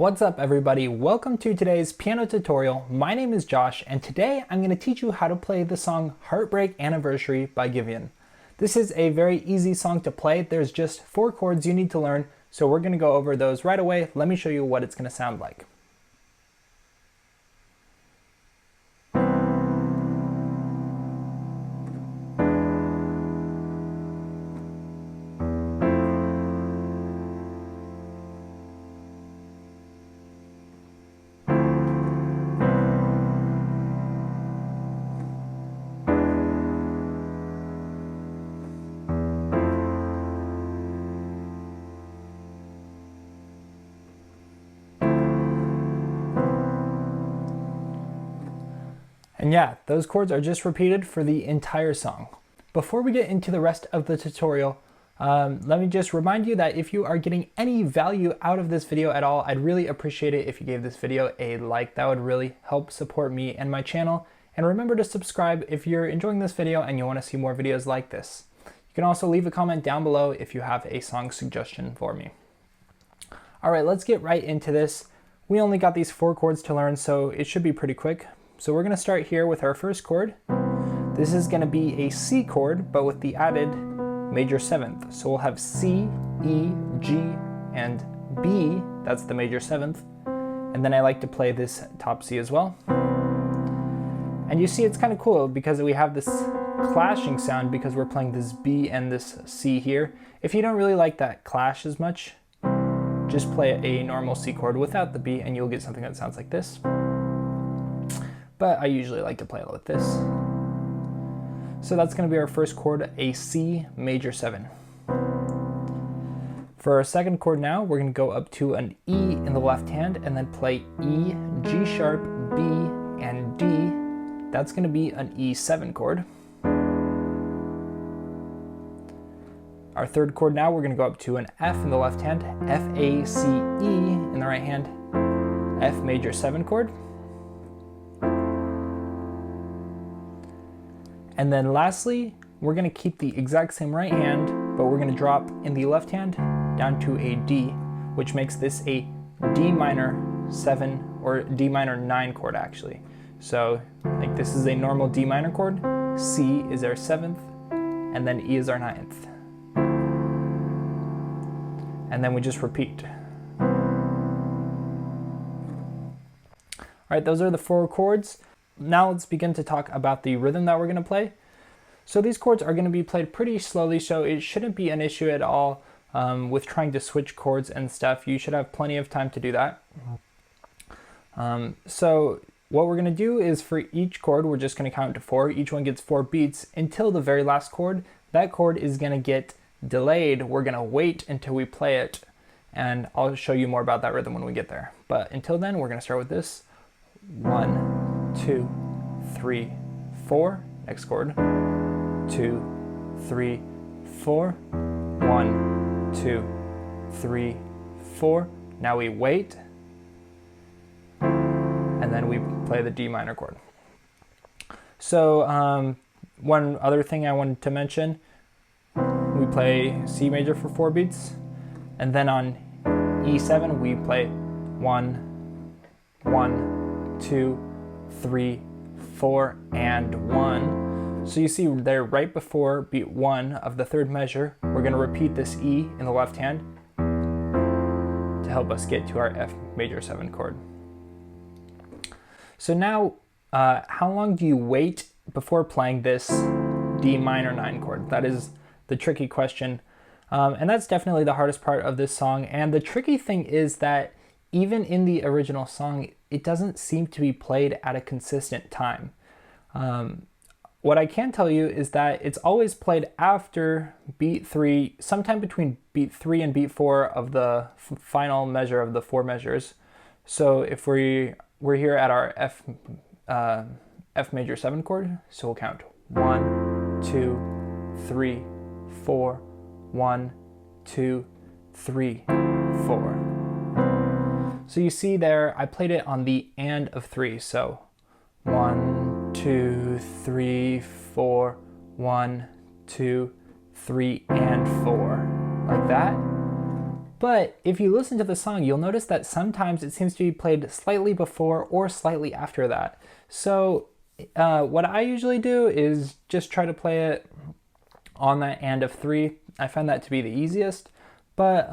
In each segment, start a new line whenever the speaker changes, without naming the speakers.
What's up everybody? Welcome to today's piano tutorial. My name is Josh and today I'm going to teach you how to play the song Heartbreak Anniversary by Giveon. This is a very easy song to play. There's just 4 chords you need to learn, so we're going to go over those right away. Let me show you what it's going to sound like. And yeah, those chords are just repeated for the entire song. Before we get into the rest of the tutorial, let me just remind you that if you are getting any value out of this video at all, I'd really appreciate it if you gave this video a like. That would really help support me and my channel. And remember to subscribe if you're enjoying this video and you want to see more videos like this. You can also leave a comment down below if you have a song suggestion for me. All right, let's get right into this. We only got these 4 chords to learn, so it should be pretty quick. So we're going to start here with our first chord. This is going to be a C chord, but with the added major 7th. So we'll have C, E, G, and B. That's the major 7th. And then I like to play this top C as well. And you see it's kind of cool because we have this clashing sound because we're playing this B and this C here. If you don't really like that clash as much, just play a normal C chord without the B and you'll get something that sounds like this. But I usually like to play it with this. So that's going to be our first chord, a C major 7. For our second chord now, we're going to go up to an E in the left hand and then play E, G sharp, B, and D. That's going to be an E7 chord. Our third chord now, we're going to go up to an F in the left hand, F, A, C, E in the right hand, F major 7 chord. And then lastly, we're going to keep the exact same right hand, but we're going to drop in the left hand down to a D, which makes this a D minor 7 or D minor 9 chord actually. So like this is a normal D minor chord, C is our 7th, and then E is our 9th. And then we just repeat. All right, those are the 4 chords. Now let's begin to talk about the rhythm that we're going to play. So these chords are going to be played pretty slowly, so it shouldn't be an issue at all with trying to switch chords and stuff. You should have plenty of time to do that. So what we're going to do is for each chord, we're just going to count to 4. Each one gets 4 beats until the very last chord. That chord is going to get delayed. We're going to wait until we play it, and I'll show you more about that rhythm when we get there. But until then, we're going to start with this. 1, 2, 3, 4. Next chord. 2, 3, 4. 1, 2, 3, 4. Now we wait, and then we play the D minor chord. So one other thing I wanted to mention, we play C major for 4 beats, and then on E7 we play 1, 1, 2, 3, 4, and 1. So you see there right before beat 1 of the 3rd measure, we're going to repeat this E in the left hand to help us get to our F major 7 chord. So now, how long do you wait before playing this D minor 9 chord? That is the tricky question. And that's definitely the hardest part of this song. And the tricky thing is that even in the original song, it doesn't seem to be played at a consistent time. What I can tell you is that it's always played after beat 3, sometime between beat 3 and beat 4 of the final measure of the 4 measures. So if we're here at our F major 7 chord, so we'll count 1, 2, 3, 4, 1, 2, 3, 4. So you see there, I played it on the and of 3. So 1, 2, 3, 4, 1, 2, 3, and 4, like that. But if you listen to the song, you'll notice that sometimes it seems to be played slightly before or slightly after that. So what I usually do is just try to play it on that and of 3. I find that to be the easiest. But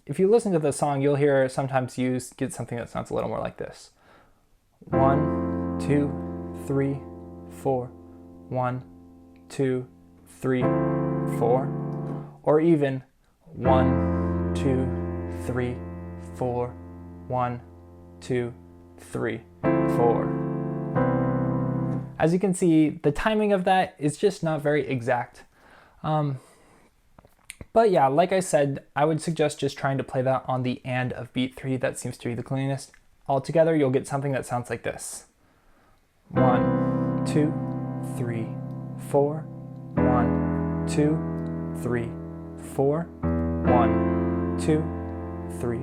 if you listen to the song, you'll hear sometimes you get something that sounds a little more like this. 1, 2, 3, 4. 1, 2, 3, 4. Or even 1, 2, 3, 4. 1, 2, 3, 4. As you can see, the timing of that is just not very exact. But yeah, like I said, I would suggest just trying to play that on the and of beat 3. That seems to be the cleanest. Altogether, you'll get something that sounds like this. 1, 2, 3, 4. 1, 2, 3, 4. 1, 2, 3,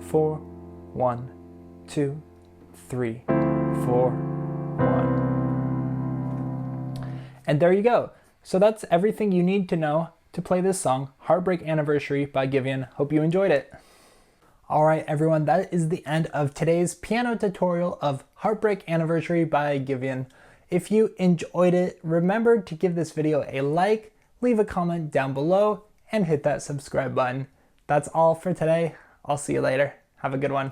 4. 1, 2, 3, 4, 1. And there you go. So that's everything you need to know to play this song, Heartbreak Anniversary by Giveon. Hope you enjoyed it. All right, everyone, that is the end of today's piano tutorial of Heartbreak Anniversary by Giveon. If you enjoyed it, remember to give this video a like, leave a comment down below, and hit that subscribe button. That's all for today. I'll see you later. Have a good one.